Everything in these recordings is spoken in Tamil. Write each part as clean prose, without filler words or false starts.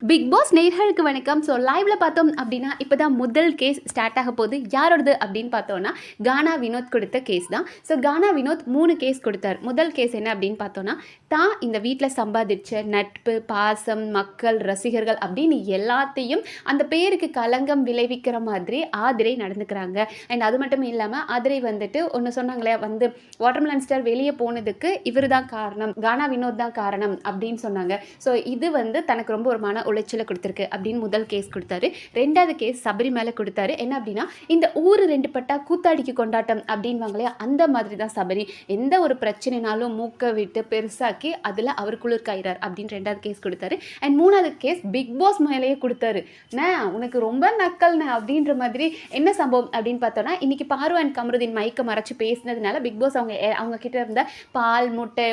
பிக் பாஸ் நேயர்களுக்கு வணக்கம். ஸோ லைவ்ல பார்த்தோம் அப்படின்னா இப்போ தான் முதல் கேஸ் ஸ்டார்ட் ஆக போகுது. யாரோடது அப்படின்னு பார்த்தோன்னா கானா வினோத் கொடுத்த கேஸ் தான். ஸோ கானா வினோத் 3 கேஸ் கொடுத்தார். முதல் கேஸ் என்ன அப்படின்னு பார்த்தோன்னா, தான் இந்த வீட்டில் சம்பாதிச்ச நட்பு, பாசம், மக்கள், ரசிகர்கள் அப்படின்னு எல்லாத்தையும் அந்த பேருக்கு களங்கம் விளைவிக்கிற மாதிரி ஆதிரை நடந்துக்கிறாங்க. அண்ட் அது மட்டும் இல்லாமல் ஆதிரை வந்துட்டு ஒன்று சொன்னாங்களே, வந்து வாட்டர்மெலன் ஸ்டார் வெளியே போனதுக்கு இவர் தான் காரணம், கானா வினோத் தான் காரணம் அப்படின்னு சொன்னாங்க. ஸோ இது வந்து தனக்கு ரொம்ப ஒரு மன உளைச்சலை கொடுத்துருக்கு அப்படின்னு முதல் கேஸ் கொடுத்தாரு. ரெண்டாவது கேஸ் சபரி மேலே கொடுத்தாரு. என்ன அப்படின்னா, இந்த ஊர் 2 பட்டா கூத்தாடிக்கு கொண்டாட்டம் அப்படின்வாங்களே, அந்த மாதிரி தான் சபரி. எந்த ஒரு பிரச்சனைனாலும் மூக்கை விட்டு பெருசாக்கி அதில் அவர் குளிர்காயிறார் அப்படின்னு ரெண்டாவது கேஸ் கொடுத்தாரு. அண்ட் மூணாவது கேஸ் பிக் பாஸ் மேலேயே கொடுத்தாரு. உனக்கு ரொம்ப நக்கல்ண்ணே அப்படின்ற மாதிரி. என்ன சம்பவம் அப்படின்னு பார்த்தோன்னா, இன்னைக்கு பார்வ அண்ட் கமருதீன் மைக்கை மறைச்சு பேசினதுனால பிக் பாஸ் அவங்க கிட்ட இருந்த பால், முட்டை,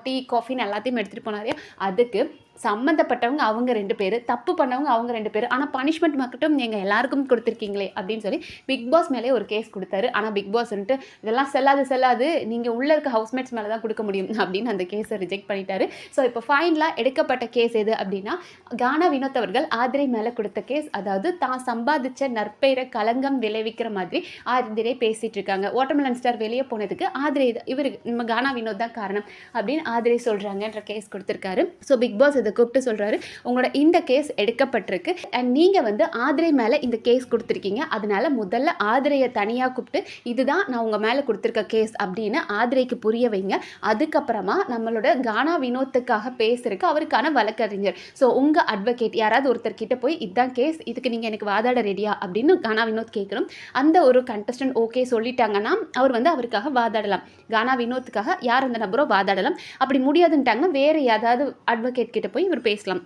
டீ, காஃபின்னு எல்லாத்தையும் எடுத்துகிட்டு போனாரு. அதுக்கு சம்மந்தப்பட்டவங்க அவங்க 2 பேர், தப்பு பண்ணவங்க அவங்க 2 பேர், ஆனால் பனிஷ்மெண்ட் மட்டும் நீங்கள் எல்லாருக்கும் கொடுத்துருக்கீங்களே அப்படின்னு சொல்லி பிக் பாஸ் மேலே ஒரு கேஸ் கொடுத்தாரு. ஆனால் பிக் பாஸ் வந்துட்டு இதெல்லாம் செல்லாது, நீங்கள் உள்ளே இருக்க ஹவுஸ்மேட்ஸ் மேலே தான் கொடுக்க முடியும் அப்படின்னு அந்த கேஸை ரிஜெக்ட் பண்ணிட்டாரு. ஸோ இப்போ ஃபைனலாக எடுக்கப்பட்ட கேஸ் எது அப்படின்னா, கானா வினோத் அவர்கள் ஆதிரை மேலே கொடுத்த கேஸ். அதாவது தான் சம்பாதிச்ச நற்பெயரை களங்கம் விளைவிக்கிற மாதிரி ஆதிரை பேசிகிட்டு இருக்காங்க. வாட்டர்மெலன் ஸ்டார் வெளியே போனதுக்கு ஆதிரை இவர் நம்ம கானா வினோத் தான் காரணம் அப்படின்னு ஆதிரை சொல்கிறாங்கன்ற கேஸ் கொடுத்துருக்காரு. ஸோ பிக் பாஸ் கூப்பிட்டு சொல்றாரு, உங்களோட இந்த கேஸ் எடுக்கப்பட்டிருக்கு அண்ட் நீங்க வந்து ஆதிரை மேல இந்த கேஸ் கொடுத்துருக்கீங்க. அதனால முதல்ல ஆதிரையை தனியா கூப்பிட்டு இதுதான் நான் உங்க மேல கொடுத்துருக்க கேஸ் அப்படின்னு ஆதிரைக்கு புரிய வைங்க. அதுக்கப்புறமா நம்மளோட கானா வினோத்துக்காக பேசுறதுக்கு அவருக்கான வழக்கறிஞர், ஸோ உங்க அட்வொகேட் யாராவது ஒருத்தர் கிட்ட போய் இதுதான் கேஸ், இதுக்கு நீங்க எனக்கு வாதாட ரெடியா அப்படின்னு கானா வினோத் கேட்கணும். அந்த ஒரு கண்டஸ்டன்ட் ஓகே சொல்லிட்டாங்கன்னா அவர் வந்து அவருக்காக வாதாடலாம். கானா வினோத்துக்காக யார் அந்த நபரோ வாதாடலாம். அப்படி முடியாதுன்ட்டாங்கன்னா வேற ஏதாவது அட்வொகேட் கிட்ட போய் இவர் பேசலாம்.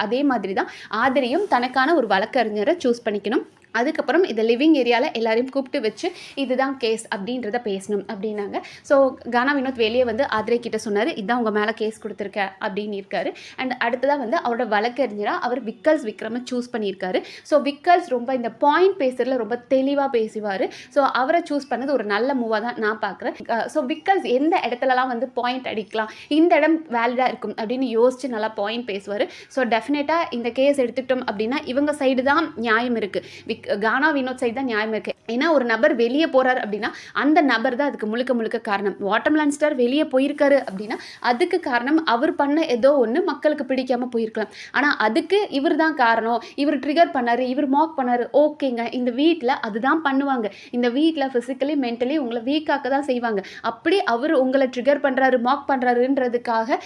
அதே மாதிரி தான் ஆதிரையும் தனக்கான ஒரு வழக்கறிஞரை சூஸ் பண்ணிக்கணும். அதுக்கப்புறம் இந்த லிவிங் ஏரியாவில் எல்லாரையும் கூப்பிட்டு வச்சு இதுதான் கேஸ் அப்படின்றத பேசணும் அப்படின்னாங்க. ஸோ கானா வினோத் வெளியே வந்து ஆதிரை கிட்ட சொன்னார், இதுதான் உங்கள் மேலே கேஸ் கொடுத்துருக்க அப்படின்னு இருக்காரு. அண்ட் அடுத்ததாக வந்து அவரோட வழக்கறிஞராக அவர் விக்கல்ஸ் விக்ரமை சூஸ் பண்ணியிருக்காரு. ஸோ விக்கல்ஸ் ரொம்ப இந்த பாயிண்ட் பேசுறதுல ரொம்ப தெளிவாக பேசுவார். ஸோ அவரை சூஸ் பண்ணது ஒரு நல்ல மூவாக தான் நான் பார்க்குறேன். ஸோ விக்கல்ஸ் எந்த இடத்துலலாம் வந்து பாயிண்ட் அடிக்கலாம், இந்த இடம் வேலிடாக இருக்கும் அப்படின்னு யோசிச்சு நல்லா பாயிண்ட் பேசுவார். ஸோ டெஃபினட்டாக இந்த கேஸ் எடுத்துக்கிட்டோம் அப்படின்னா இவங்க சைடு தான் நியாயம் இருக்குது, கானா வினோத் சைடு தான் நியாயம் இருக்குது. ஏன்னா ஒரு நபர் வெளியே போகிறார் அப்படின்னா அந்த நபர் தான் அதுக்கு முழுக்க காரணம். வாட்டர்மெலன் ஸ்டார் வெளியே போயிருக்காரு அப்படின்னா அதுக்கு காரணம் அவர் பண்ண ஏதோ ஒன்று மக்களுக்கு பிடிக்காமல் போயிருக்கலாம். ஆனால் அதுக்கு இவர் தான் காரணம், இவர் ட்ரிகர் பண்ணார், இவர் மாக் பண்ணார். ஓகேங்க, இந்த வீட்டில் அதுதான் பண்ணுவாங்க. இந்த வீட்டில் ஃபிசிக்கலி மென்டலி உங்களை வீக்காக்க தான் செய்வாங்க. அப்படி அவர் உங்களை ட்ரிகர் பண்ணுறாரு, மாக் பண்ணுறாருன்றதுக்காக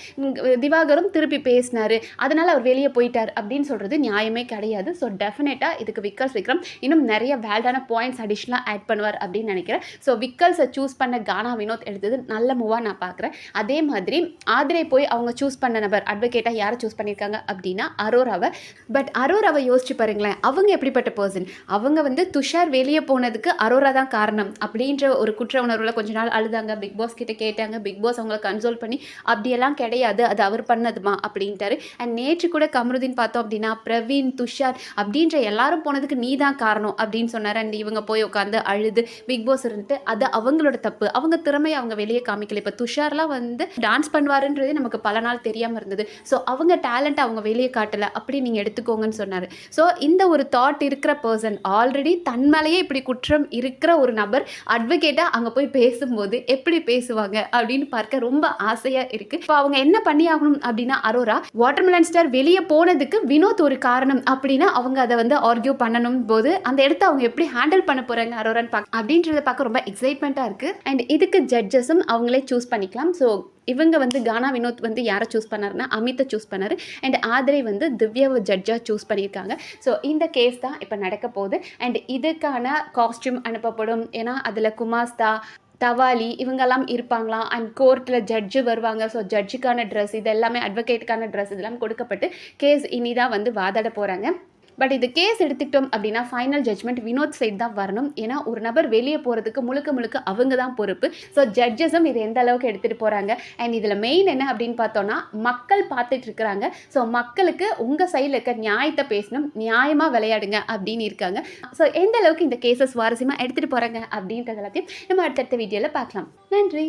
திவாகரும் திருப்பி பேசினார், அதனால் அவர் வெளியே போயிட்டார் அப்படின்னு சொல்கிறது நியாயமே கிடையாது. ஸோ டெஃபினட்டாக இதுக்கு விக்கல்ஸ் விக்ரம் இன்னும் நிறைய வேல்டான பாயிண்ட்ஸ் அடிஷ்னலாக ஆட் பண்ணுவார் அப்படின்னு நினைக்கிறேன். ஸோ விக்கல்ஸை சூஸ் பண்ண கானா வினோத் எடுத்தது நல்ல மூவாக நான் பார்க்குறேன். அதே மாதிரி ஆதிரை போய் அவங்க சூஸ் பண்ண நபர் அட்வொகேட்டாக யாரை சூஸ் பண்ணியிருக்காங்க அப்படின்னா அரோராவை. பட் அரோராவை யோசிச்சு பாருங்களேன், அவங்க எப்படிப்பட்ட பர்சன். அவங்க வந்து துஷார் வெளியே போனதுக்கு அரோரா தான் காரணம் அப்படின்ற ஒரு குற்ற உணர்வில் கொஞ்ச நாள் அழுதாங்க. பிக் பாஸ் கிட்ட கேட்டாங்க, பிக் பாஸ் அவங்களை கன்சோல் பண்ணி அப்படியெல்லாம் கிடையாது, அது அவர் பண்ணதுமா அப்படின்ட்டாரு. அண்ட் நேற்று கூட கமருதீன் பார்த்தோம் அப்படின்னா பிரவீன், துஷார் அப்படின்ற எல்லாரும் போனதுக்கு நீ தான் காரணம் அப்படின்னு சொன்னார். அண்ட் இவங்க போய் உட்காந்து அழுது பிக் பாஸ் இருந்துட்டு அது அவங்களோட தப்பு, அவங்க திறமையை அவங்க வெளியே காமிக்கல. இப்போ துஷார்லாம் வந்து டான்ஸ் பண்ணுவாருன்றதே நமக்கு பல நாள் தெரியாமல் இருந்தது. ஸோ அவங்க டேலண்ட் அவங்க வெளியே காட்டலை, அப்படி நீங்கள் எடுத்துக்கோங்கன்னு சொன்னார். ஸோ இந்த ஒரு தாட் இருக்கிற பர்சன், ஆல்ரெடி தன் மேலேயே இப்படி குற்றம் இருக்கிற ஒரு நபர் அட்வொகேட்டாக அங்கே போய் பேசும்போது எப்படி பேசுவாங்க அப்படின்னு பார்க்க ரொம்ப ஆசையாக இருக்குது. இப்போ அவங்க என்ன பண்ணி ஆகணும் அப்படின்னா, அரோரா வாட்டர்மெலன் ஸ்டார் வெளியே போனதுக்கு வினோத் ஒரு காரணம் அப்படின்னா அவங்க அதை வந்து ஆர்கியூ பண்ணணும் போது அந்த இடத்த அவங்க எப்படி ஹேண்டில் பண்ண போறாங்க அரோரான்னு அப்படின்றத பார்க்க ரொம்ப எக்ஸைட்மெண்ட்டாக இருக்குது. அண்ட் இதுக்கு ஜட்ஜஸும் அவங்களே சூஸ் பண்ணிக்கலாம். ஸோ இவங்க வந்து கானா வினோத் வந்து யாரை சூஸ் பண்ணாருன்னா அமித்தை சூஸ் பண்ணார். அண்ட் ஆதிரை வந்து திவ்யாவை ஜட்ஜாக சூஸ் பண்ணியிருக்காங்க. ஸோ இந்த கேஸ் தான் இப்போ நடக்க போகுது. அண்ட் இதுக்கான காஸ்டியூம் அனுப்பப்படும். ஏன்னா அதில் குமாஸ்தா, தவாலி இவங்கெல்லாம் இருப்பாங்களாம். அண்ட் கோர்ட்டில் ஜட்ஜு வருவாங்க. ஸோ ஜட்ஜுக்கான ட்ரெஸ் இது எல்லாமே, அட்வொகேட்டுக்கான ட்ரெஸ் இதெல்லாம் கொடுக்கப்பட்டு கேஸ் இனி தான் வந்து வாதாட போகிறாங்க. பட் இது கேஸ் எடுத்துக்கிட்டோம் அப்படின்னா ஃபைனல் ஜட்ஜ்மெண்ட் வினோத் சைட் தான் வரணும். ஏன்னா ஒரு நபர் வெளியே போகிறதுக்கு முழுக்க அவங்க தான் பொறுப்பு. ஸோ ஜட்ஜஸும் இதை எந்த அளவுக்கு எடுத்துகிட்டு போகிறாங்க. அண்ட் இதில் மெயின் என்ன அப்படின்னு பார்த்தோன்னா, மக்கள் பார்த்துட்டு இருக்கிறாங்க. ஸோ மக்களுக்கு உங்கள் சைடில் இருக்க நியாயத்தை பேசணும், நியாயமாக விளையாடுங்க அப்படின்னு இருக்காங்க. ஸோ எந்த அளவுக்கு இந்த கேஸை சுவாரஸ்யமாக எடுத்துகிட்டு போகிறாங்க அப்படின்றது எல்லாத்தையும் நம்ம அடுத்தடுத்த வீடியோவில் பார்க்கலாம். நன்றி.